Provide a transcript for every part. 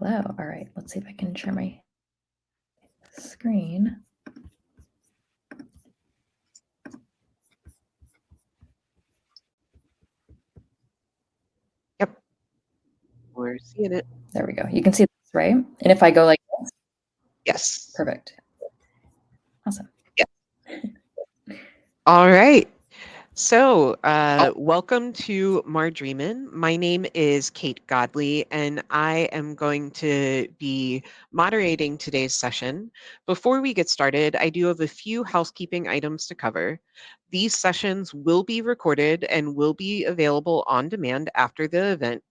Hello. All right, let's see if I can share my screen. Yep. We're seeing it. There we go. You can see this, right? And if I go like this, Yes. perfect. Awesome. All right. So, welcome to Mardreamin. My name is Kate Godley, and I am going to be moderating today's session. Before we get started, I do have a few housekeeping items to cover. These sessions will be recorded and will be available on demand after the event.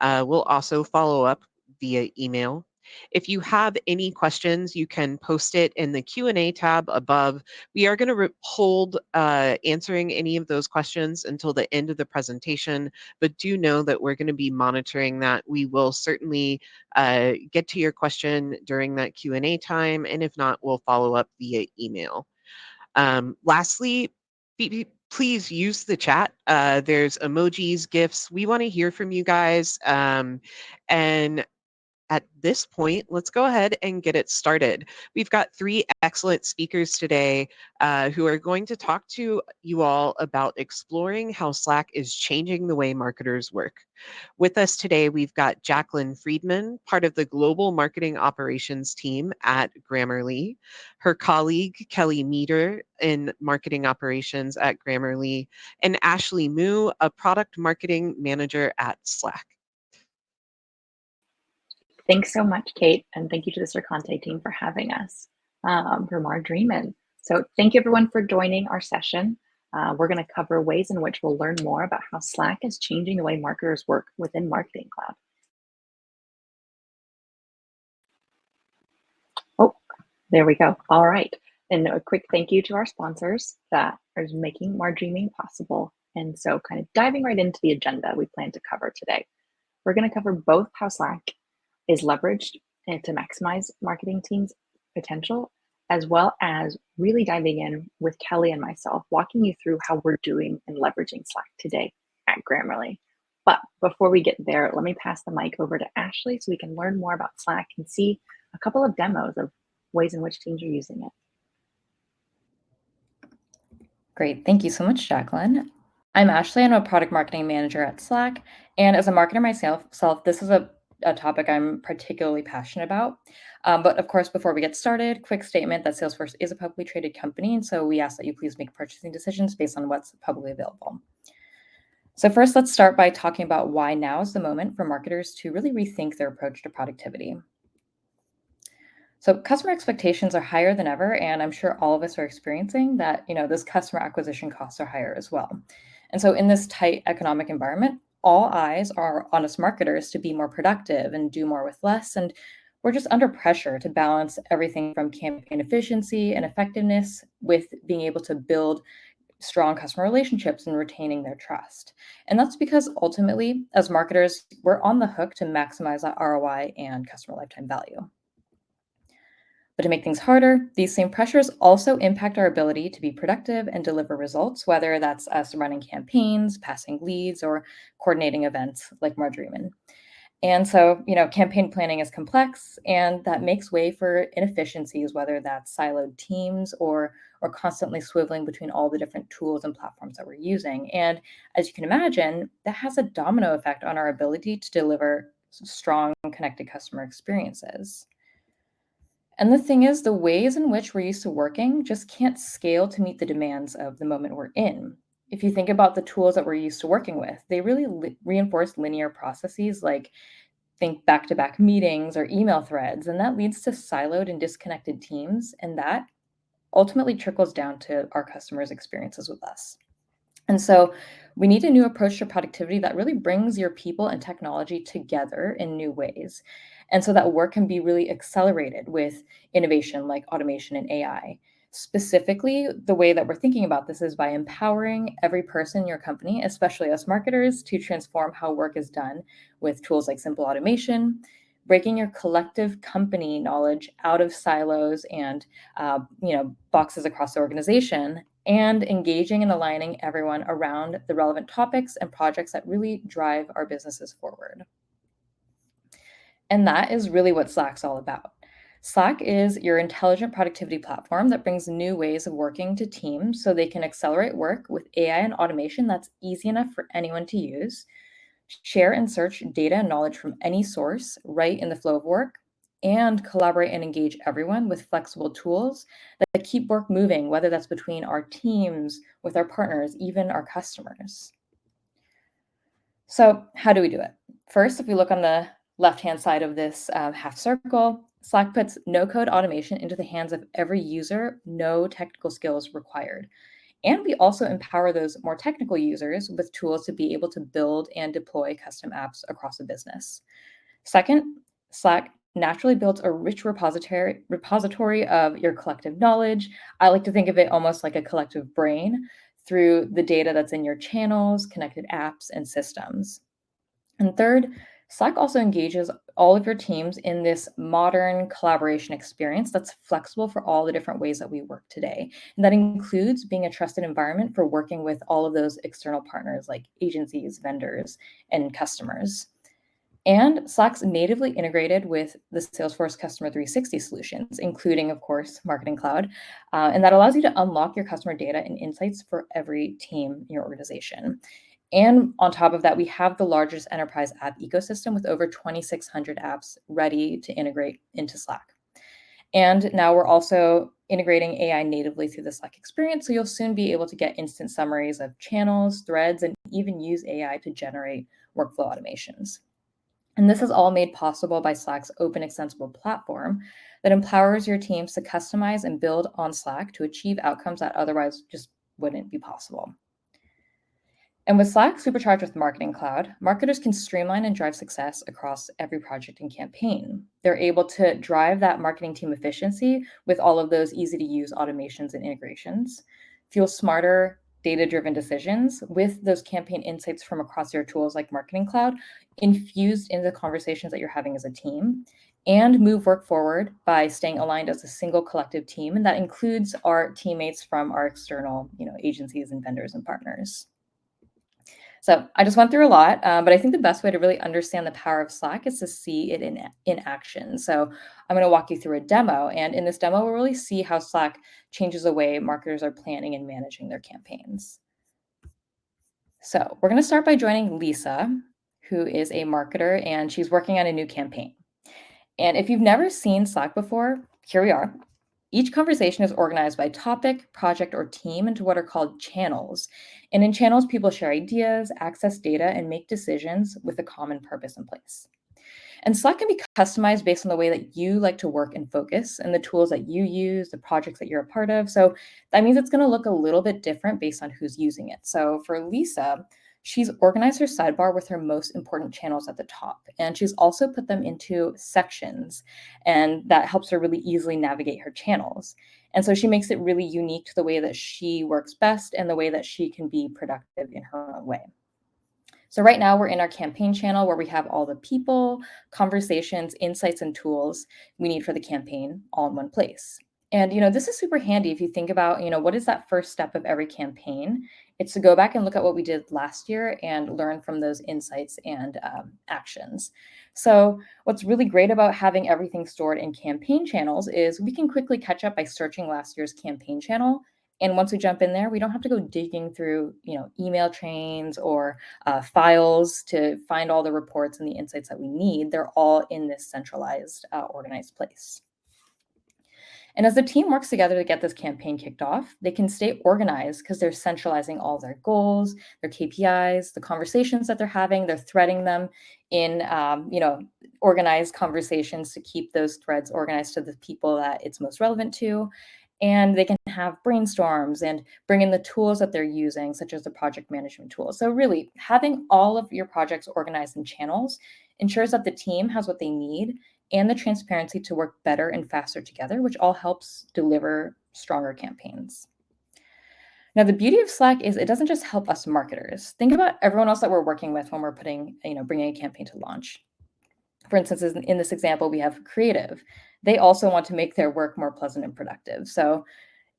We'll also follow up via email. If you have any questions, you can post it in the Q&A tab above. We are going to hold answering any of those questions until the end of the presentation, but do know that we're going to be monitoring that. We will certainly get to your question during that Q&A time, and if not, we'll follow up via email. Lastly, please use the chat. There's emojis, GIFs. We want to hear from you guys. And at this point, let's go ahead and get it started. We've got three excellent speakers today who are going to talk to you all about exploring how Slack is changing the way marketers work. With us today, we've got Jacqueline Freedman, part of the global marketing operations team at Grammarly, her colleague, Kelli Meador, in marketing operations at Grammarly, and Ashley Moo, a product marketing manager at Slack. Thanks so much, Kate, and thank you to the Circonte team for having us for Mardreamin. So thank you everyone for joining our session. We're going to cover ways in which we'll learn more about how Slack is changing the way marketers work within Marketing Cloud. Oh, there we go. All right. And a quick thank you to our sponsors that are making Mardreamin possible. And so kind of diving right into the agenda we plan to cover today. We're going to cover both how Slack is leveraged to maximize marketing teams' potential, as well as really diving in with Kelli and myself, walking you through how we're doing and leveraging Slack today at Grammarly. But before we get there, let me pass the mic over to Ashley so we can learn more about Slack and see a couple of demos of ways in which teams are using it. Great. Thank you so much, Jacqueline. I'm Ashley. I'm a product marketing manager at Slack. And as a marketer myself, this is a topic I'm particularly passionate about. But of course, before we get started, quick statement that Salesforce is a publicly traded company. And so we ask that you please make purchasing decisions based on what's publicly available. So first, let's start by talking about why now is the moment for marketers to really rethink their approach to productivity. So customer expectations are higher than ever, and I'm sure all of us are experiencing that, those customer acquisition costs are higher as well. And so in this tight economic environment, all eyes are on us marketers to be more productive and do more with less. And we're just under pressure to balance everything from campaign efficiency and effectiveness with being able to build strong customer relationships and retaining their trust. And that's because ultimately, as marketers, we're on the hook to maximize that ROI and customer lifetime value. But to make things harder, these same pressures also impact our ability to be productive and deliver results, whether that's us running campaigns, passing leads, or coordinating events like Mardreamin. And so, campaign planning is complex, and that makes way for inefficiencies, whether that's siloed teams or constantly swiveling between all the different tools and platforms that we're using. And as you can imagine, that has a domino effect on our ability to deliver strong, connected customer experiences. And the thing is, the ways in which we're used to working just can't scale to meet the demands of the moment we're in. If you think about the tools that we're used to working with, they really reinforce linear processes like think back-to-back meetings or email threads, and that leads to siloed and disconnected teams, and that ultimately trickles down to our customers' experiences with us. And so we need a new approach to productivity that really brings your people and technology together in new ways. And so that work can be really accelerated with innovation like automation and AI. Specifically, the way that we're thinking about this is by empowering every person in your company, especially us marketers, to transform how work is done with tools like simple automation, breaking your collective company knowledge out of silos and boxes across the organization, and engaging and aligning everyone around the relevant topics and projects that really drive our businesses forward. And that is really what Slack's all about. Slack is your intelligent productivity platform that brings new ways of working to teams so they can accelerate work with AI and automation that's easy enough for anyone to use, share and search data and knowledge from any source right in the flow of work, and collaborate and engage everyone with flexible tools that keep work moving, whether that's between our teams, with our partners, even our customers. So how do we do it? First, if we look on the left-hand side of this half circle, Slack puts no-code automation into the hands of every user, no technical skills required. And we also empower those more technical users with tools to be able to build and deploy custom apps across a business. Second, Slack naturally builds a rich repository of your collective knowledge. I like to think of it almost like a collective brain through the data that's in your channels, connected apps, and systems. And third, Slack also engages all of your teams in this modern collaboration experience that's flexible for all the different ways that we work today. And that includes being a trusted environment for working with all of those external partners like agencies, vendors, and customers. And Slack's natively integrated with the Salesforce Customer 360 solutions, including, of course, Marketing Cloud. And that allows you to unlock your customer data and insights for every team in your organization. And on top of that, we have the largest enterprise app ecosystem with over 2,600 apps ready to integrate into Slack. And now we're also integrating AI natively through the Slack experience. So you'll soon be able to get instant summaries of channels, threads, and even use AI to generate workflow automations. And this is all made possible by Slack's open, extensible platform that empowers your teams to customize and build on Slack to achieve outcomes that otherwise just wouldn't be possible. And with Slack supercharged with Marketing Cloud, marketers can streamline and drive success across every project and campaign. They're able to drive that marketing team efficiency with all of those easy to use automations and integrations, fuel smarter, data-driven decisions with those campaign insights from across your tools like Marketing Cloud infused into the conversations that you're having as a team, and move work forward by staying aligned as a single collective team. And that includes our teammates from our external, agencies and vendors and partners. So I just went through a lot, but I think the best way to really understand the power of Slack is to see it in action. So I'm going to walk you through a demo, and in this demo, we'll really see how Slack changes the way marketers are planning and managing their campaigns. So we're going to start by joining Lisa, who is a marketer, and she's working on a new campaign. And if you've never seen Slack before, here we are. Each conversation is organized by topic, project, or team into what are called channels. And in channels, people share ideas, access data, and make decisions with a common purpose in place. And Slack can be customized based on the way that you like to work and focus and the tools that you use, the projects that you're a part of. So that means it's going to look a little bit different based on who's using it. So for Lisa, she's organized her sidebar with her most important channels at the top, and she's also put them into sections, and that helps her really easily navigate her channels. And so she makes it really unique to the way that she works best and the way that she can be productive in her own way. So right now we're in our campaign channel where we have all the people, conversations, insights, and tools we need for the campaign all in one place. And, this is super handy if you think about, what is that first step of every campaign? It's to go back and look at what we did last year and learn from those insights and actions. So what's really great about having everything stored in campaign channels is we can quickly catch up by searching last year's campaign channel. And once we jump in there, we don't have to go digging through, email chains or files to find all the reports and the insights that we need. They're all in this centralized, organized place. And as the team works together to get this campaign kicked off, they can stay organized because they're centralizing all their goals, their KPIs, the conversations that they're having. They're threading them in, organized conversations to keep those threads organized to the people that it's most relevant to. And they can have brainstorms and bring in the tools that they're using, such as the project management tools. So really, having all of your projects organized in channels ensures that the team has what they need and the transparency to work better and faster together, which all helps deliver stronger campaigns. Now, the beauty of Slack is it doesn't just help us marketers. Think about everyone else that we're working with when we're bringing a campaign to launch. For instance, in this example, we have creative. They also want to make their work more pleasant and productive. So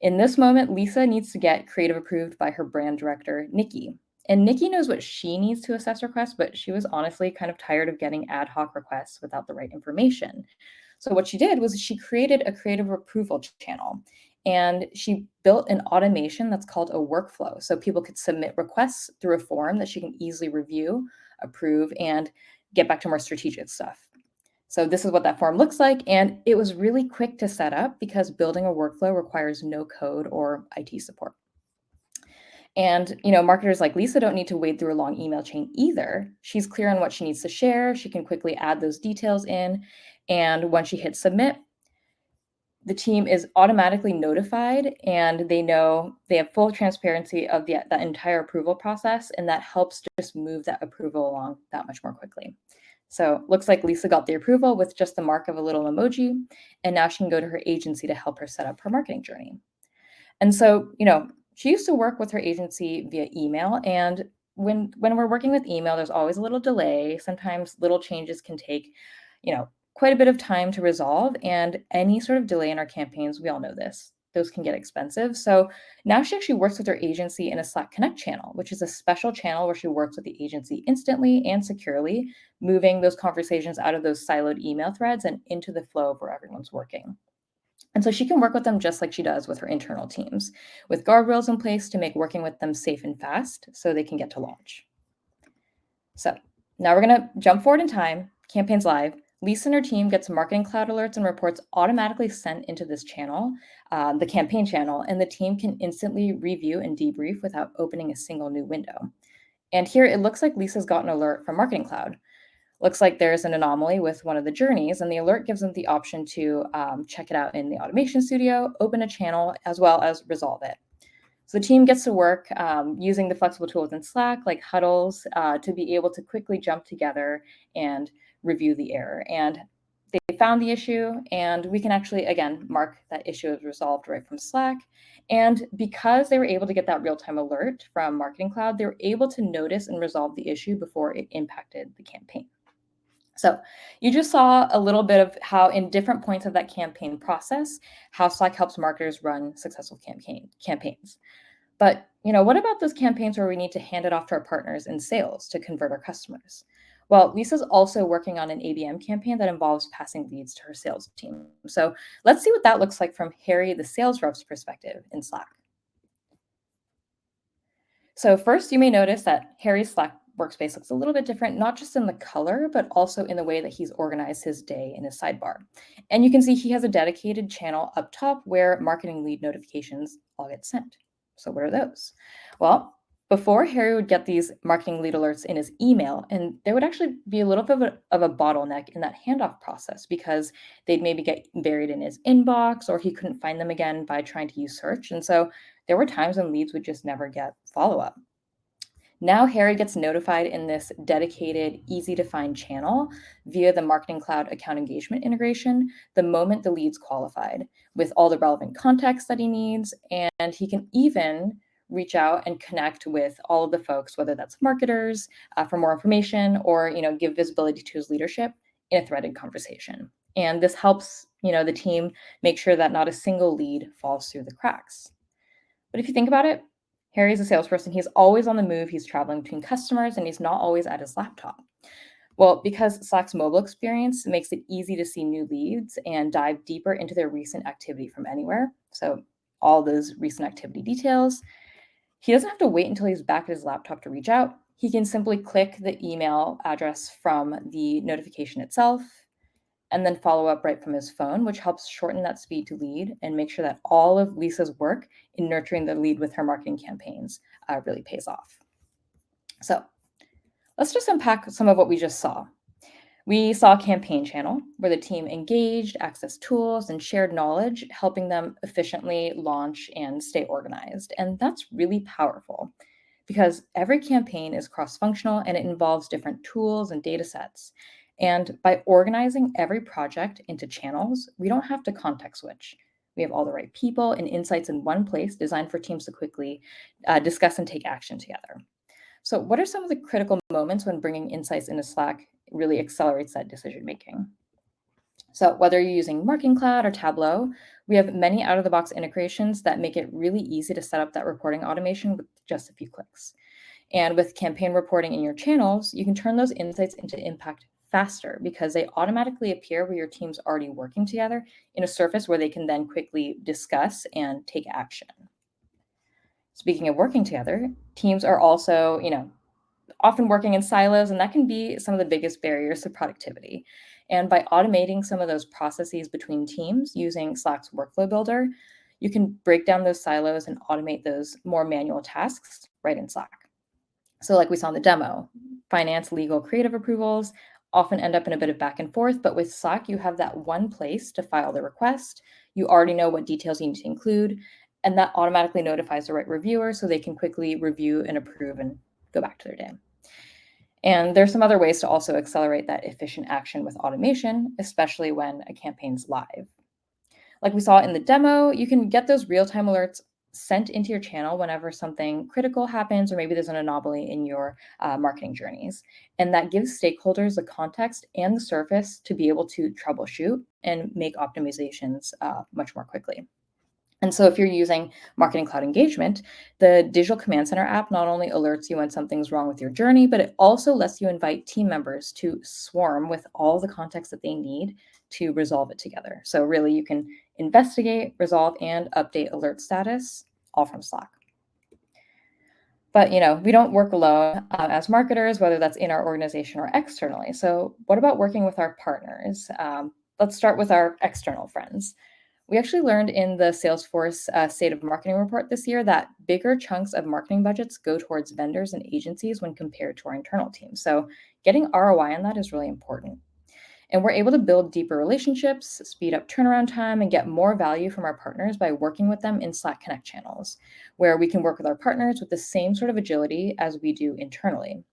in this moment, Lisa needs to get creative approved by her brand director, Nikki. And Nikki knows what she needs to assess requests, but she was honestly kind of tired of getting ad hoc requests without the right information. So what she did was she created a creative approval channel, and she built an automation that's called a workflow. So people could submit requests through a form that she can easily review, approve, and get back to more strategic stuff. So this is what that form looks like. And it was really quick to set up because building a workflow requires no code or IT support. And, marketers like Lisa don't need to wade through a long email chain either. She's clear on what she needs to share. She can quickly add those details in. And when she hits submit, the team is automatically notified and they know they have full transparency of the entire approval process. And that helps just move that approval along that much more quickly. So looks like Lisa got the approval with just the mark of a little emoji. And now she can go to her agency to help her set up her marketing journey. And so, she used to work with her agency via email. And when we're working with email, there's always a little delay. Sometimes little changes can take, quite a bit of time to resolve. And any sort of delay in our campaigns, we all know this, those can get expensive. So now she actually works with her agency in a Slack Connect channel, which is a special channel where she works with the agency instantly and securely, moving those conversations out of those siloed email threads and into the flow of where everyone's working. And so she can work with them just like she does with her internal teams, with guardrails in place to make working with them safe and fast so they can get to launch. So now we're going to jump forward in time. Campaign's live. Lisa and her team gets Marketing Cloud alerts and reports automatically sent into this channel, the campaign channel, and the team can instantly review and debrief without opening a single new window. And here it looks like Lisa's got an alert from Marketing Cloud. Looks like there's an anomaly with one of the journeys, and the alert gives them the option to check it out in the automation studio, open a channel, as well as resolve it. So the team gets to work using the flexible tools in Slack, like huddles, to be able to quickly jump together and review the error. And they found the issue, and we can actually, again, mark that issue as resolved right from Slack. And because they were able to get that real-time alert from Marketing Cloud, they were able to notice and resolve the issue before it impacted the campaign. So you just saw a little bit of how in different points of that campaign process, how Slack helps marketers run successful campaigns. But what about those campaigns where we need to hand it off to our partners in sales to convert our customers? Well, Lisa's also working on an ABM campaign that involves passing leads to her sales team. So let's see what that looks like from Harry, the sales rep's perspective in Slack. So first, you may notice that Harry's Slack workspace looks a little bit different, not just in the color, but also in the way that he's organized his day in his sidebar. And you can see he has a dedicated channel up top where marketing lead notifications all get sent. So what are those? Well, before Harry would get these marketing lead alerts in his email, and there would actually be a little bit of a bottleneck in that handoff process because they'd maybe get buried in his inbox or he couldn't find them again by trying to use search. And so there were times when leads would just never get follow-up. Now Harry gets notified in this dedicated, easy to find channel via the Marketing Cloud account engagement integration the moment the lead's qualified with all the relevant context that he needs. And he can even reach out and connect with all of the folks, whether that's marketers for more information or, give visibility to his leadership in a threaded conversation. And this helps, the team make sure that not a single lead falls through the cracks. But if you think about it, Harry's a salesperson. He's always on the move. He's traveling between customers and he's not always at his laptop. Well, because Slack's mobile experience makes it easy to see new leads and dive deeper into their recent activity from anywhere. So all those recent activity details. He doesn't have to wait until he's back at his laptop to reach out. He can simply click the email address from the notification itself and then follow up right from his phone, which helps shorten that speed to lead and make sure that all of Lisa's work in nurturing the lead with her marketing campaigns really pays off. So let's just unpack some of what we just saw. We saw a campaign channel where the team engaged, accessed tools, and shared knowledge, helping them efficiently launch and stay organized. And that's really powerful because every campaign is cross-functional and it involves different tools and data sets. And by organizing every project into channels, we don't have to context switch. We have all the right people and insights in one place designed for teams to quickly discuss and take action together. So what are some of the critical moments when bringing insights into Slack really accelerates that decision making? So whether you're using Marketing Cloud or Tableau, we have many out-of-the-box integrations that make it really easy to set up that reporting automation with just a few clicks. And with campaign reporting in your channels, you can turn those insights into impact faster because they automatically appear where your team's already working together in a surface where they can then quickly discuss and take action. Speaking of working together, teams are also, often working in silos, and that can be some of the biggest barriers to productivity. And by automating some of those processes between teams using Slack's workflow builder, you can break down those silos and automate those more manual tasks right in Slack. So, like we saw in the demo, finance, legal, creative approvals often end up in a bit of back and forth, but with Slack, you have that one place to file the request. You already know what details you need to include, and that automatically notifies the right reviewer so they can quickly review and approve and go back to their day. And there's some other ways to also accelerate that efficient action with automation, especially when a campaign's live. Like we saw in the demo, you can get those real-time alerts sent into your channel whenever something critical happens, or maybe there's an anomaly in your marketing journeys. And that gives stakeholders the context and the surface to be able to troubleshoot and make optimizations much more quickly. And so if you're using Marketing Cloud Engagement, the Digital Command Center app not only alerts you when something's wrong with your journey, but it also lets you invite team members to swarm with all the context that they need to resolve it together. So really you can investigate, resolve, and update alert status all from Slack. But we don't work alone as marketers, whether that's in our organization or externally. So what about working with our partners? Let's start with our external friends. We actually learned in the Salesforce State of Marketing report this year that bigger chunks of marketing budgets go towards vendors and agencies when compared to our internal teams. So getting ROI on that is really important. And we're able to build deeper relationships, speed up turnaround time, and get more value from our partners by working with them in Slack Connect channels, where we can work with our partners with the same sort of agility as we do internally.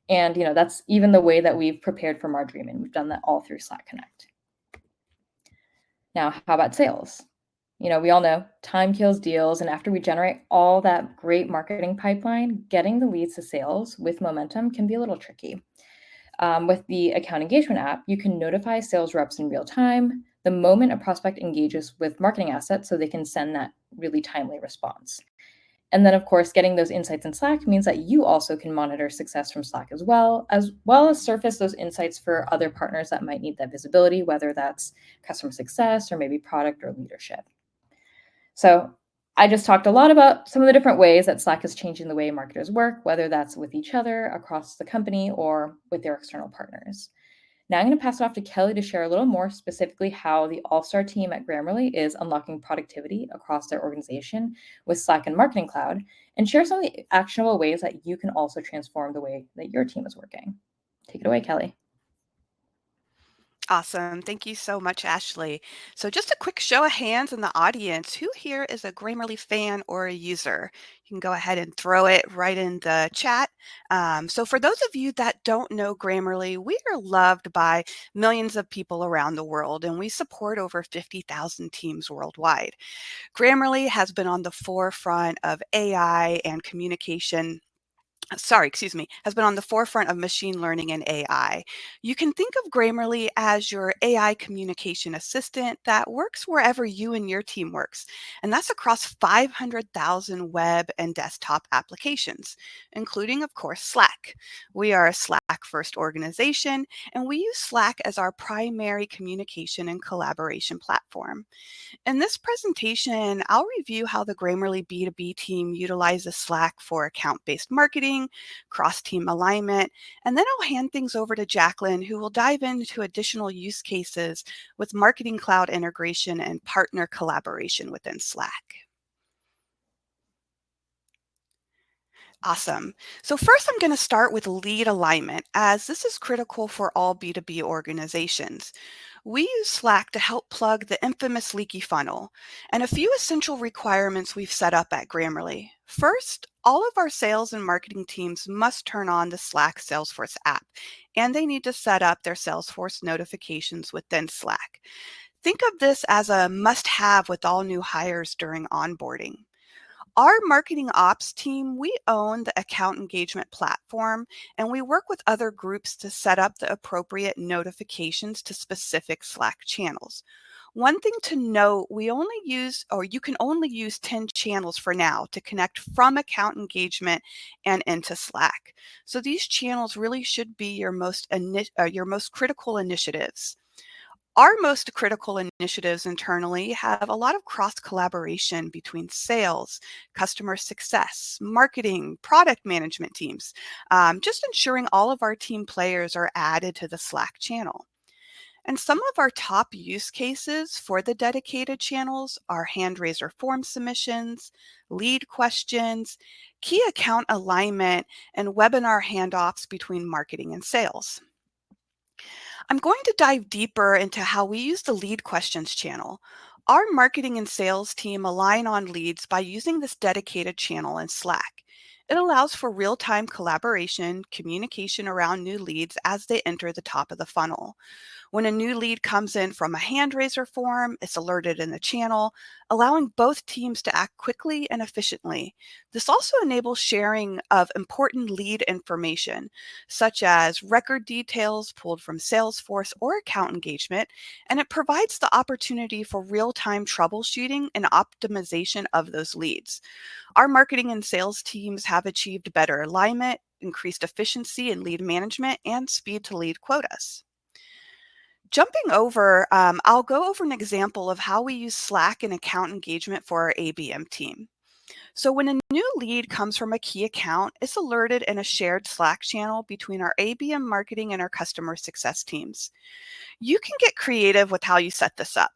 And that's even the way that we've prepared for Margreaming. We've done that all through Slack Connect. Now, how about sales? We all know time kills deals. And after we generate all that great marketing pipeline, getting the leads to sales with momentum can be a little tricky. With the account engagement app, you can notify sales reps in real time the moment a prospect engages with marketing assets so they can send that really timely response. And then, of course, getting those insights in Slack means that you also can monitor success from Slack as well as surface those insights for other partners that might need that visibility, whether that's customer success or maybe product or leadership. So I just talked a lot about some of the different ways that Slack is changing the way marketers work, whether that's with each other across the company or with their external partners. Now I'm going to pass it off to Kelli to share a little more specifically how the All-Star team at Grammarly is unlocking productivity across their organization with Slack and Marketing Cloud, and share some of the actionable ways that you can also transform the way that your team is working. Take it away, Kelli. Awesome. Thank you so much, Ashley. So just a quick show of hands in the audience. Who here is a Grammarly fan or a user? You can go ahead and throw it right in the chat. So for those of you that don't know Grammarly, we are loved by millions of people around the world, and we support over 50,000 teams worldwide. Grammarly has been on the forefront of AI and communication has been on the forefront of machine learning and AI. You can think of Grammarly as your AI communication assistant that works wherever you and your team works. And that's across 500,000 web and desktop applications, including, of course, Slack. We are a Slack first organization, and we use Slack as our primary communication and collaboration platform. In this presentation, I'll review how the Grammarly B2B team utilizes Slack for account-based marketing, cross-team alignment, and then I'll hand things over to Jacqueline, who will dive into additional use cases with Marketing Cloud integration and partner collaboration within Slack. Awesome. So first, I'm going to start with lead alignment, as this is critical for all B2B organizations. We use Slack to help plug the infamous leaky funnel, and a few essential requirements we've set up at Grammarly. First, all of our sales and marketing teams must turn on the Slack Salesforce app, and they need to set up their Salesforce notifications within Slack. Think of this as a must-have with all new hires during onboarding. Our marketing ops team, we own the account engagement platform, and we work with other groups to set up the appropriate notifications to specific Slack channels. One thing to note, you can only use 10 channels for now to connect from account engagement and into Slack. So these channels really should be your most critical initiatives. Our most critical initiatives internally have a lot of cross collaboration between sales, customer success, marketing, product management teams, just ensuring all of our team players are added to the Slack channel. And some of our top use cases for the dedicated channels are hand raiser form submissions, lead questions, key account alignment, and webinar handoffs between marketing and sales. I'm going to dive deeper into how we use the lead questions channel. Our marketing and sales team align on leads by using this dedicated channel in Slack. It allows for real-time collaboration, communication around new leads as they enter the top of the funnel. When a new lead comes in from a hand raiser form, it's alerted in the channel, allowing both teams to act quickly and efficiently. This also enables sharing of important lead information, such as record details pulled from Salesforce or account engagement, and it provides the opportunity for real-time troubleshooting and optimization of those leads. Our marketing and sales teams have achieved better alignment, increased efficiency in lead management, and speed to lead quotas. Jumping over, I'll go over an example of how we use Slack and account engagement for our ABM team. So when a new lead comes from a key account, it's alerted in a shared Slack channel between our ABM marketing and our customer success teams. You can get creative with how you set this up.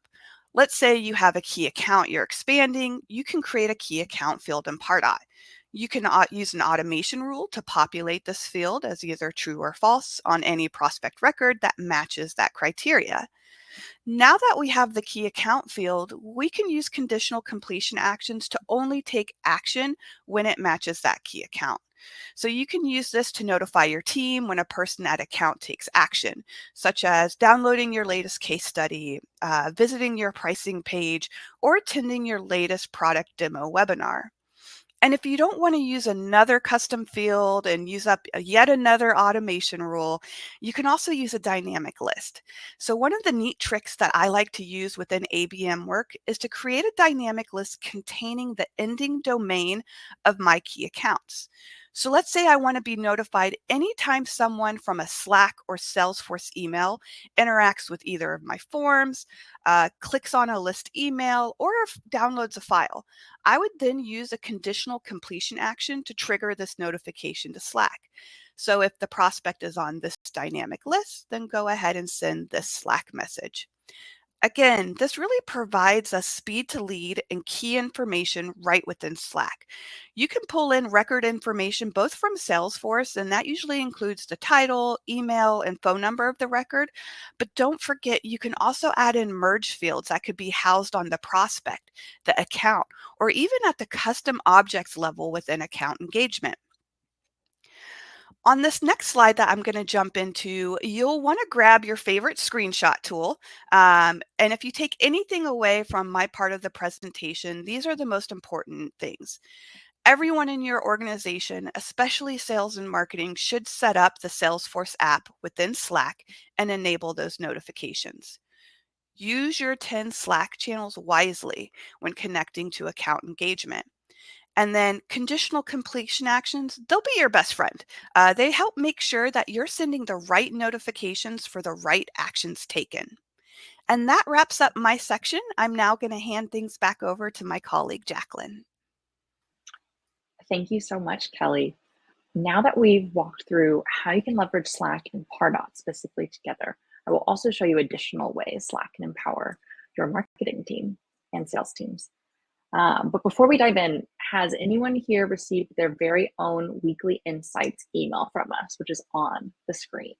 Let's say you have a key account you're expanding, you can create a key account field in Pardot. You can use an automation rule to populate this field as either true or false on any prospect record that matches that criteria. Now that we have the key account field, we can use conditional completion actions to only take action when it matches that key account. So you can use this to notify your team when a person at account takes action, such as downloading your latest case study, visiting your pricing page, or attending your latest product demo webinar. And if you don't want to use another custom field and use up yet another automation rule, you can also use a dynamic list. So one of the neat tricks that I like to use within ABM work is to create a dynamic list containing the ending domain of my key accounts. So let's say I want to be notified anytime someone from a Slack or Salesforce email interacts with either of my forms, clicks on a list email, or downloads a file. I would then use a conditional completion action to trigger this notification to Slack. So if the prospect is on this dynamic list, then go ahead and send this Slack message. Again, this really provides us speed to lead and key information right within Slack. You can pull in record information both from Salesforce, and that usually includes the title, email, and phone number of the record. But don't forget, you can also add in merge fields that could be housed on the prospect, the account, or even at the custom objects level within account engagement. On this next slide that I'm going to jump into, you'll want to grab your favorite screenshot tool. And if you take anything away from my part of the presentation, these are the most important things. Everyone in your organization, especially sales and marketing, should set up the Salesforce app within Slack and enable those notifications. Use your 10 Slack channels wisely when connecting to account engagement. And then conditional completion actions, they'll be your best friend. They help make sure that you're sending the right notifications for the right actions taken. And that wraps up my section. I'm now going to hand things back over to my colleague, Jacqueline. Thank you so much, Kelli. Now that we've walked through how you can leverage Slack and Pardot specifically together, I will also show you additional ways Slack can empower your marketing team and sales teams. But before we dive in, has anyone here received their very own weekly insights email from us, which is on the screen?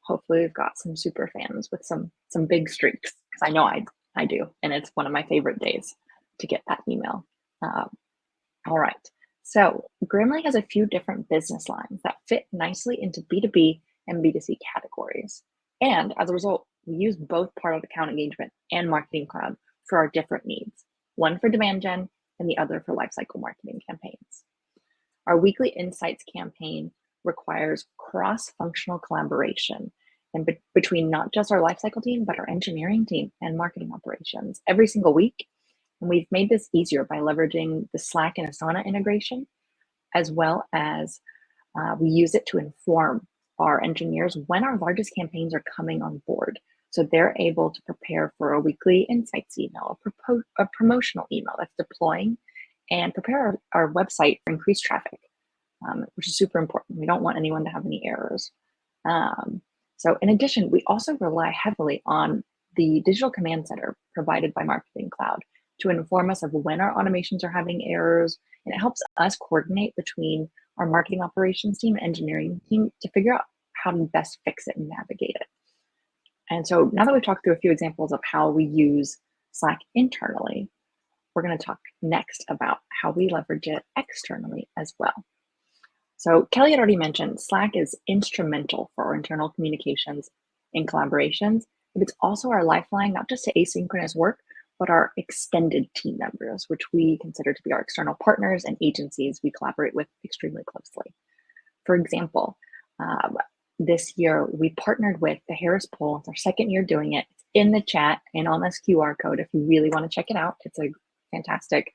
Hopefully we've got some super fans with some big streaks, because I know I do, and it's one of my favorite days to get that email. All right, so Grammarly has a few different business lines that fit nicely into B2B and B2C categories. And as a result, we use both part of account engagement and marketing cloud for our different needs, one for demand gen and the other for lifecycle marketing campaigns. Our weekly insights campaign requires cross-functional collaboration, and between not just our lifecycle team, but our engineering team and marketing operations every single week. And we've made this easier by leveraging the Slack and Asana integration, as well as we use it to inform our engineers when our largest campaigns are coming on board. So they're able to prepare for a weekly insights email, a promotional email that's deploying, and prepare our website for increased traffic, which is super important. We don't want anyone to have any errors. So in addition, we also rely heavily on the digital command center provided by Marketing Cloud to inform us of when our automations are having errors, and it helps us coordinate between our marketing operations team and engineering team to figure out how to best fix it and navigate it. And so now that we've talked through a few examples of how we use Slack internally, we're going to talk next about how we leverage it externally as well. So Kelli had already mentioned Slack is instrumental for our internal communications and collaborations, but it's also our lifeline, not just to asynchronous work, but our extended team members, which we consider to be our external partners and agencies we collaborate with extremely closely. For example, this year we partnered with the Harris Poll. It's our second year doing it. It's in the chat and on this QR code if you really want to check it out. It's a fantastic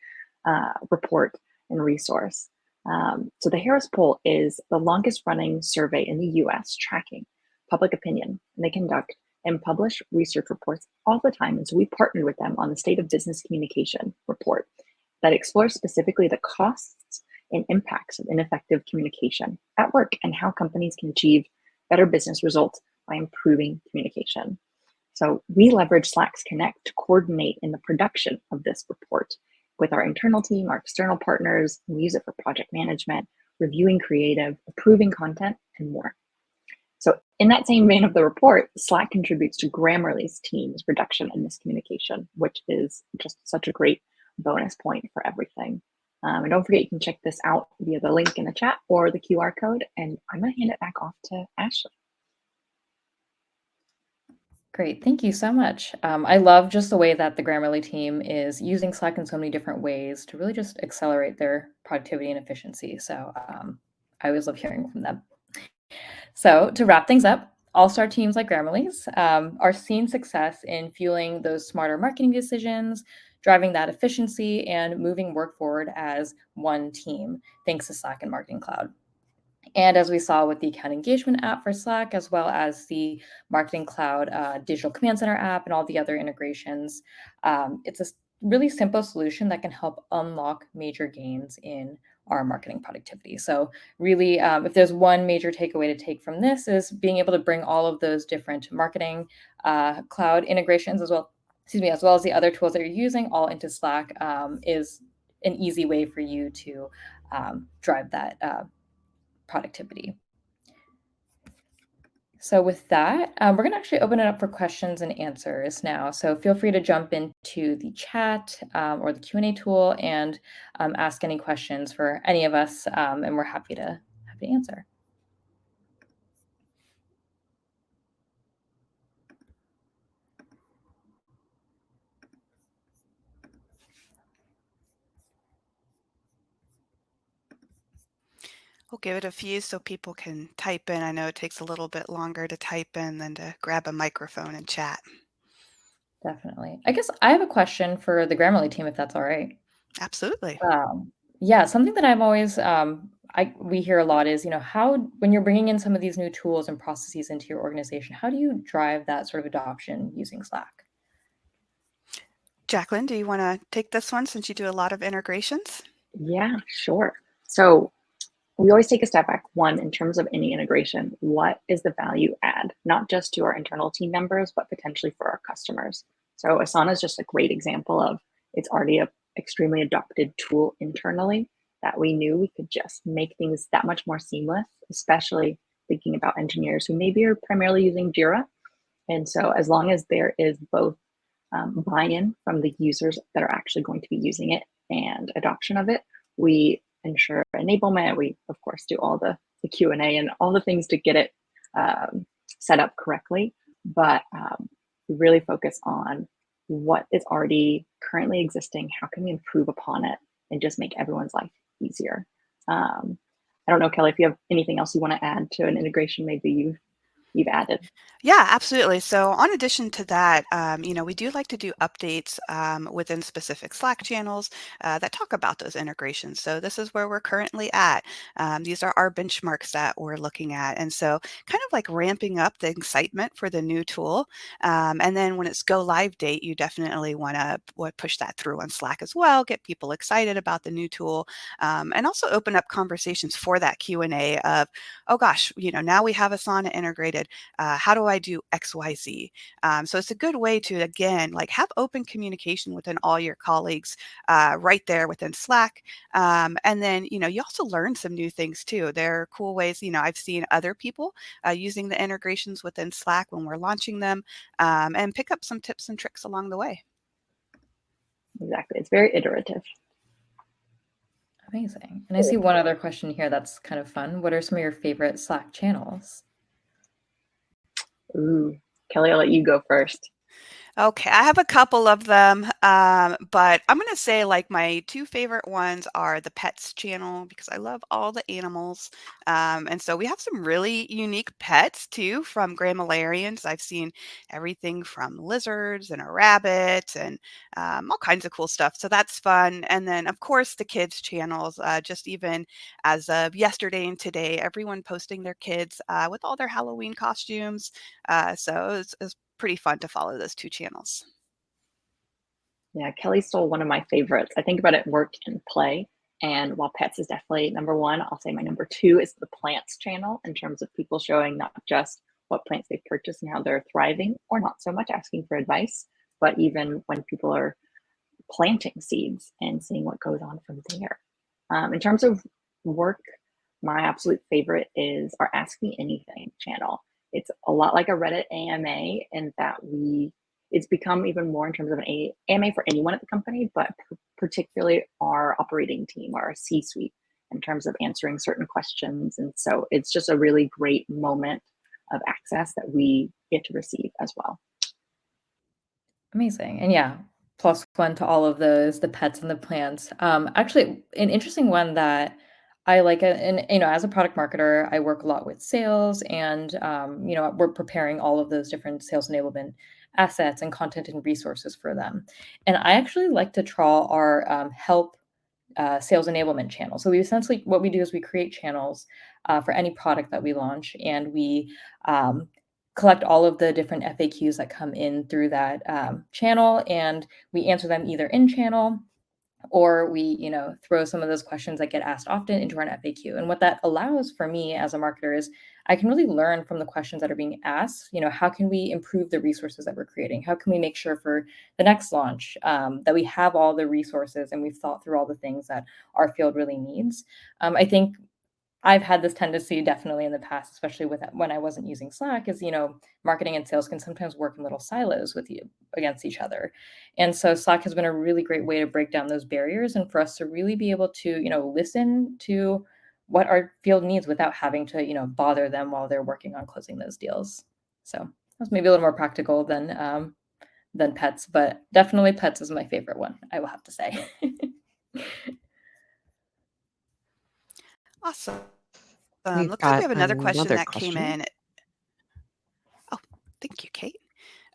report and resource. So the Harris Poll is the longest running survey in the US tracking public opinion, and they conduct and publish research reports all the time. And so we partnered with them on the State of Business Communication report that explores specifically the costs and impacts of ineffective communication at work and how companies can achieve better business results by improving communication. So we leverage Slack's Connect to coordinate in the production of this report with our internal team, our external partners, and we use it for project management, reviewing creative, approving content, and more. So in that same vein of the report, Slack contributes to Grammarly's team's reduction in miscommunication, which is just such a great bonus point for everything. And don't forget, you can check this out via the link in the chat or the QR code. And I'm going to hand it back off to Ashley. Great, thank you so much. I love just the way that the Grammarly team is using Slack in so many different ways to really just accelerate their productivity and efficiency. So I always love hearing from them. So to wrap things up, all-star teams like Grammarly's are seeing success in fueling those smarter marketing decisions, driving that efficiency, and moving work forward as one team, thanks to Slack and Marketing Cloud. And as we saw with the account engagement app for Slack, as well as the Marketing Cloud digital command center app and all the other integrations, it's a really simple solution that can help unlock major gains in our marketing productivity. So really, if there's one major takeaway to take from this is being able to bring all of those different marketing cloud integrations as well as the other tools that you're using all into Slack is an easy way for you to drive that productivity. So with that, we're going to actually open it up for questions and answers now. So feel free to jump into the chat or the Q&A tool and ask any questions for any of us, and we're happy to answer. We'll give it a few so people can type in. I know it takes a little bit longer to type in than to grab a microphone and chat. Definitely. I guess I have a question for the Grammarly team, if that's all right. Absolutely. Yeah, something that I'm always we hear a lot is, how when you're bringing in some of these new tools and processes into your organization, how do you drive that sort of adoption using Slack? Jacqueline, do you want to take this one since you do a lot of integrations? Yeah, sure. So we always take a step back. One, in terms of any integration, what is the value add, not just to our internal team members, but potentially for our customers? So Asana is just a great example of it's already an extremely adopted tool internally that we knew we could just make things that much more seamless, especially thinking about engineers who maybe are primarily using Jira. And so as long as there is both buy-in from the users that are actually going to be using it and adoption of it, we ensure enablement. We, of course, do all the Q&A and all the things to get it set up correctly. But we really focus on what is already currently existing, how can we improve upon it, and just make everyone's life easier. I don't know, Kelli, if you have anything else you want to add to an integration maybe you've you've added. Yeah, absolutely. So, on addition to that, we do like to do updates within specific Slack channels that talk about those integrations. So, this is where we're currently at. These are our benchmarks that we're looking at. And so, kind of like ramping up the excitement for the new tool. And then when it's go live date, you definitely want to push that through on Slack as well, get people excited about the new tool, and also open up conversations for that Q&A of, oh gosh, now we have Asana integrated. How do I do XYZ? So it's a good way to, again, like have open communication within all your colleagues right there within Slack. And then, you also learn some new things too. There are cool ways, I've seen other people using the integrations within Slack when we're launching them and pick up some tips and tricks along the way. Exactly. It's very iterative. Amazing. And I see one other question here that's kind of fun. What are some of your favorite Slack channels? Ooh, Kelli, I'll let you go first. Okay, I have a couple of them, but I'm going to say like my two favorite ones are the pets channel because I love all the animals. And so we have some really unique pets too from grammarians. I've seen everything from lizards and a rabbit and all kinds of cool stuff. So that's fun. And then, of course, the kids channels, just even as of yesterday and today, everyone posting their kids with all their Halloween costumes. So it's pretty fun to follow those two channels. Yeah, Kelli stole one of my favorites. I think about it work and play. And while pets is definitely number one, I'll say my number two is the plants channel in terms of people showing not just what plants they've purchased and how they're thriving, or not so much asking for advice, but even when people are planting seeds and seeing what goes on from there. In terms of work, my absolute favorite is our Ask Me Anything channel. It's a lot like a Reddit AMA in that it's become even more in terms of an AMA for anyone at the company, but particularly our operating team or our C-suite in terms of answering certain questions. And so it's just a really great moment of access that we get to receive as well. Amazing. And yeah, plus one to all of those, the pets and the plants. Actually, an interesting one that I like, and as a product marketer, I work a lot with sales, and we're preparing all of those different sales enablement assets and content and resources for them. And I actually like to trawl our help sales enablement channel. So we essentially, what we do is we create channels for any product that we launch, and we collect all of the different FAQs that come in through that channel, and we answer them either in channel, or we throw some of those questions that get asked often into an FAQ. And what that allows for me as a marketer is I can really learn from the questions that are being asked. How can we improve the resources that we're creating? How can we make sure for the next launch that we have all the resources and we've thought through all the things that our field really needs? I think I've had this tendency definitely in the past, especially with when I wasn't using Slack, is, marketing and sales can sometimes work in little silos with you against each other. And so Slack has been a really great way to break down those barriers and for us to really be able to, listen to what our field needs without having to, bother them while they're working on closing those deals. So that's maybe a little more practical than pets, but definitely pets is my favorite one, I will have to say. Awesome. We've Looks like we got have another question another that came question. in. Oh, thank you, Kate.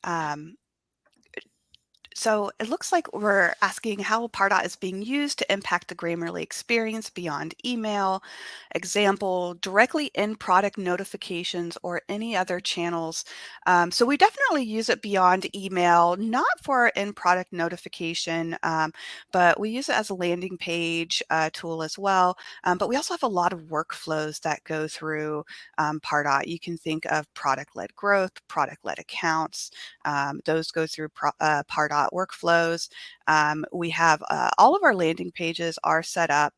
Um, So it looks like we're asking how Pardot is being used to impact the Grammarly experience beyond email, example, directly in product notifications or any other channels. So we definitely use it beyond email, not for our in product notification, but we use it as a landing page tool as well. But we also have a lot of workflows that go through Pardot. You can think of product-led growth, product-led accounts. Those go through Pardot workflows. We have all of our landing pages are set up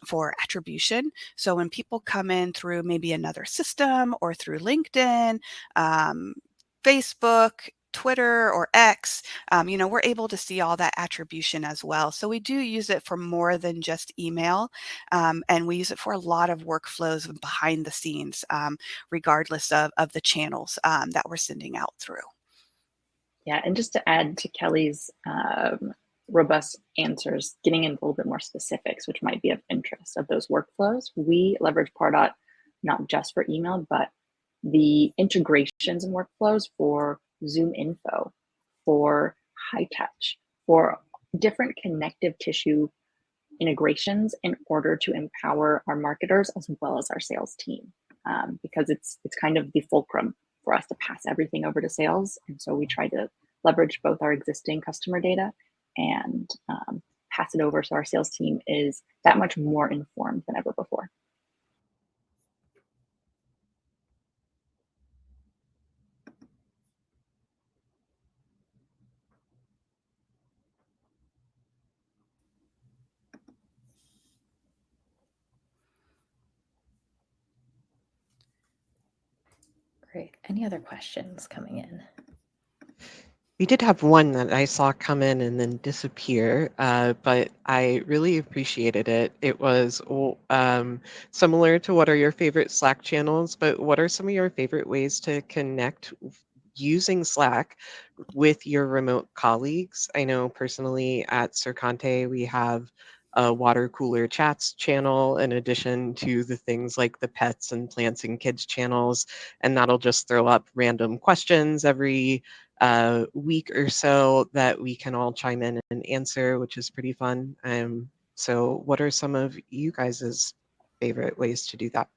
for attribution. So when people come in through maybe another system or through LinkedIn, Facebook, Twitter or X, we're able to see all that attribution as well. So we do use it for more than just email, and we use it for a lot of workflows behind the scenes, regardless of the channels that we're sending out through. Yeah, and just to add to Kelli's robust answers, getting into a little bit more specifics, which might be of interest of those workflows, we leverage Pardot not just for email, but the integrations and workflows for Zoom info, for high touch, for different connective tissue integrations in order to empower our marketers as well as our sales team, because it's kind of the fulcrum for us to pass everything over to sales. And so we try to leverage both our existing customer data and pass it over so our sales team is that much more informed than ever before. Great. Any other questions coming in? We did have one that I saw come in and then disappear, but I really appreciated it. It was similar to what are your favorite Slack channels, but what are some of your favorite ways to connect using Slack with your remote colleagues? I know personally at Circante, we have a water cooler chats channel in addition to the things like the pets and plants and kids channels, and that'll just throw up random questions every week or so that we can all chime in and answer, which is pretty fun. So what are some of you guys' favorite ways to do that?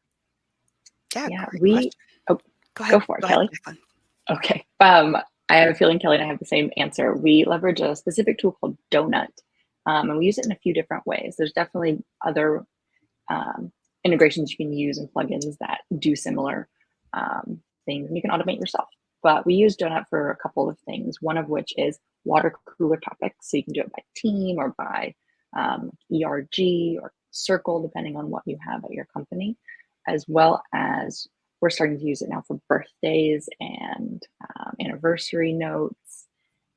Yeah, great question. oh, Go ahead. go for it, Kelly. Jacqueline. Okay. I have a feeling Kelly and I have the same answer. We leverage a specific tool called Donut, and we use it in a few different ways. There's definitely other integrations you can use and plugins that do similar things, and you can automate yourself. But we use Donut for a couple of things, one of which is water cooler topics. So you can do it by team or by ERG or circle, depending on what you have at your company, as well as we're starting to use it now for birthdays and anniversary notes.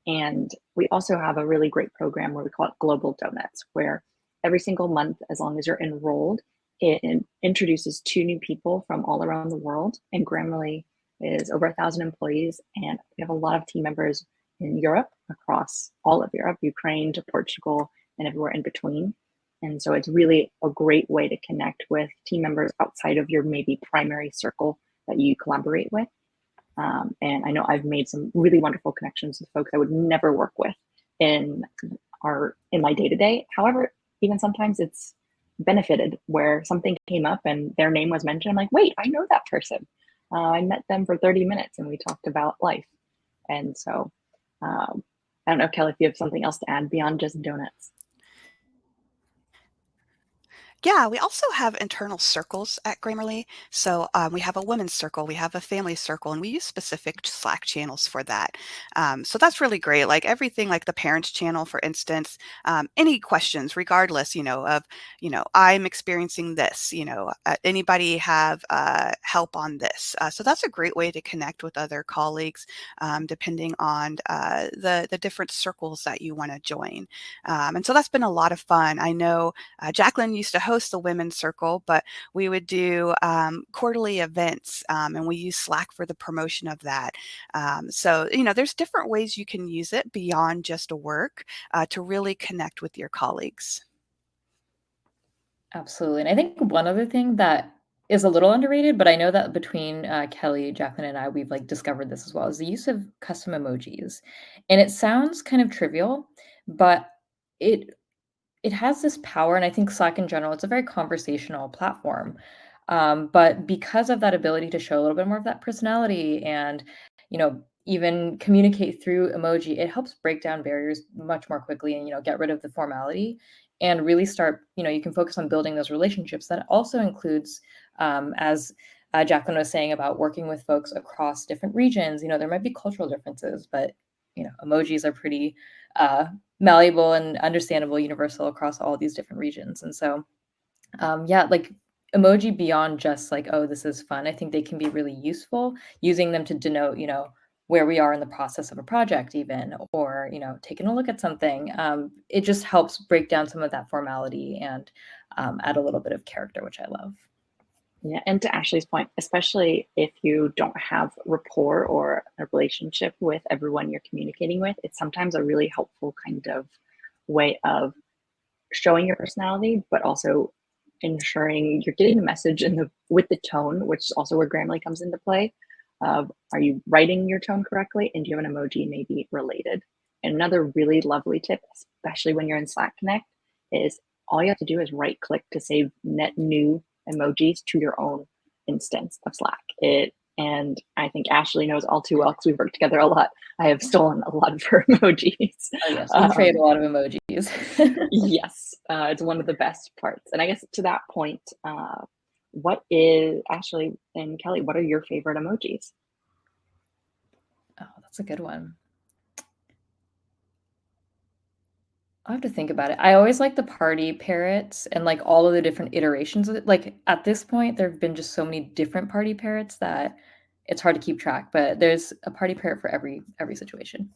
And we also have a really great program where we call it Global Donuts, where every single month, as long as you're enrolled, it introduces 2 new people from all around the world. And Grammarly is over 1,000 employees, and we have a lot of team members in Europe, across all of Europe, Ukraine to Portugal, and everywhere in between. And so it's really a great way to connect with team members outside of your maybe primary circle that you collaborate with. And I know I've made some really wonderful connections with folks I would never work with in my day-to-day. However, even sometimes it's benefited where something came up and their name was mentioned. I'm like, wait, I know that person. I met them for 30 minutes and we talked about life. And so I don't know, Kelly, if you have something else to add beyond just donuts. Yeah, we also have internal circles at Grammarly. So we have a women's circle, we have a family circle, and we use specific Slack channels for that. So that's really great. Like everything, like the parents channel, for instance, any questions, regardless, of, I'm experiencing this, anybody have help on this. So that's a great way to connect with other colleagues, depending on the different circles that you want to join. And so that's been a lot of fun. I know Jacqueline used to host the Women's Circle, but we would do quarterly events, and we use Slack for the promotion of that. So, there's different ways you can use it beyond just work to really connect with your colleagues. Absolutely. And I think one other thing that is a little underrated, but I know that between Kelly, Jacqueline, and I, we've like discovered this as well, is the use of custom emojis. And it sounds kind of trivial, but it it has this power, and I think Slack in general, it's a very conversational platform. But because of that ability to show a little bit more of that personality and, even communicate through emoji, it helps break down barriers much more quickly and, get rid of the formality and really start, you can focus on building those relationships. That also includes, as Jacqueline was saying about working with folks across different regions, there might be cultural differences, but, emojis are pretty malleable and understandable, universal across all these different regions. And so, yeah, like emoji beyond just like, oh, this is fun. I think they can be really useful using them to denote, where we are in the process of a project, even, or, taking a look at something. It just helps break down some of that formality and add a little bit of character, which I love. Yeah, and to Ashley's point, especially if you don't have rapport or a relationship with everyone you're communicating with, it's sometimes a really helpful kind of way of showing your personality, but also ensuring you're getting the message with the tone, which is also where Grammarly comes into play. Are you writing your tone correctly? And do you have an emoji maybe related? And another really lovely tip, especially when you're in Slack Connect, is all you have to do is right click to save net new emojis to your own instance of Slack. And I think Ashley knows all too well because we work together a lot. I have stolen a lot of her emojis. Oh, yes, we trade a lot of emojis. Yes, it's one of the best parts. And I guess to that point, what is, Ashley and Kelly, what are your favorite emojis? Oh, that's a good one. I have to think about it. I always like the party parrots and like all of the different iterations of it. Like at this point, there have been just so many different party parrots that it's hard to keep track, but there's a party parrot for every situation.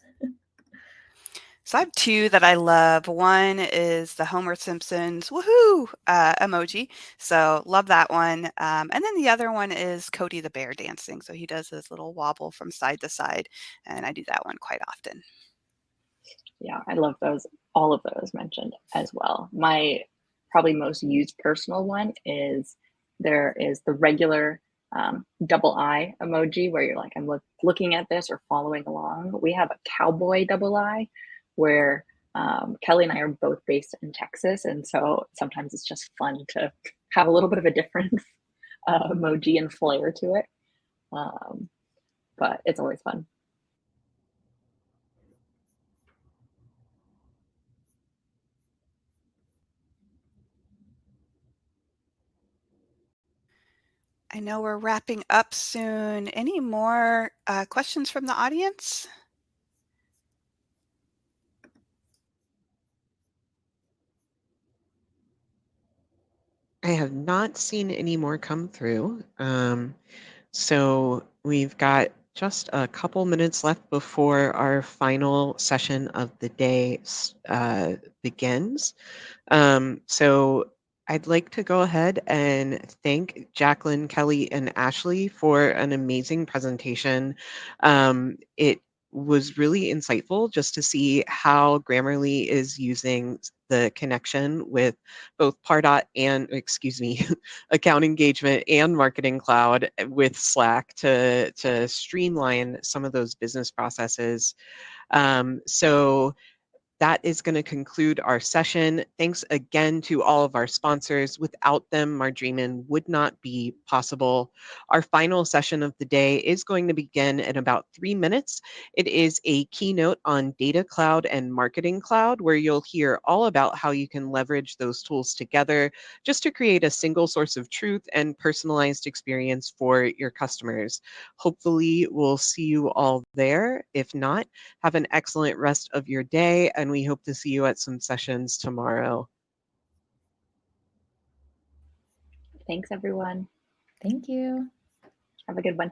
So I have two that I love. One is the Homer Simpson's woohoo emoji. So love that one. And then the other one is Cody the bear dancing. So he does his little wobble from side to side. And I do that one quite often. Yeah, I love those, all of those mentioned as well. My probably most used personal one is there is the regular double eye emoji where you're like, I'm looking at this or following along. We have a cowboy double eye where Kelly and I are both based in Texas. And so sometimes it's just fun to have a little bit of a different emoji and flair to it. But it's always fun. I know we're wrapping up soon. Any more questions from the audience? I have not seen any more come through. So we've got just a couple minutes left before our final session of the day begins. So I'd like to go ahead and thank Jacqueline, Kelly, and Ashley for an amazing presentation. It was really insightful just to see how Grammarly is using the connection with both Pardot and, excuse me, account engagement and marketing cloud with Slack to streamline some of those business processes. So that is going to conclude our session. Thanks again to all of our sponsors. Without them, Margreeman would not be possible. Our final session of the day is going to begin in about 3 minutes. It is a keynote on Data Cloud and Marketing Cloud, where you'll hear all about how you can leverage those tools together just to create a single source of truth and personalized experience for your customers. Hopefully, we'll see you all there. If not, have an excellent rest of your day, and we hope to see you at some sessions tomorrow. Thanks, everyone. Thank you. Have a good one.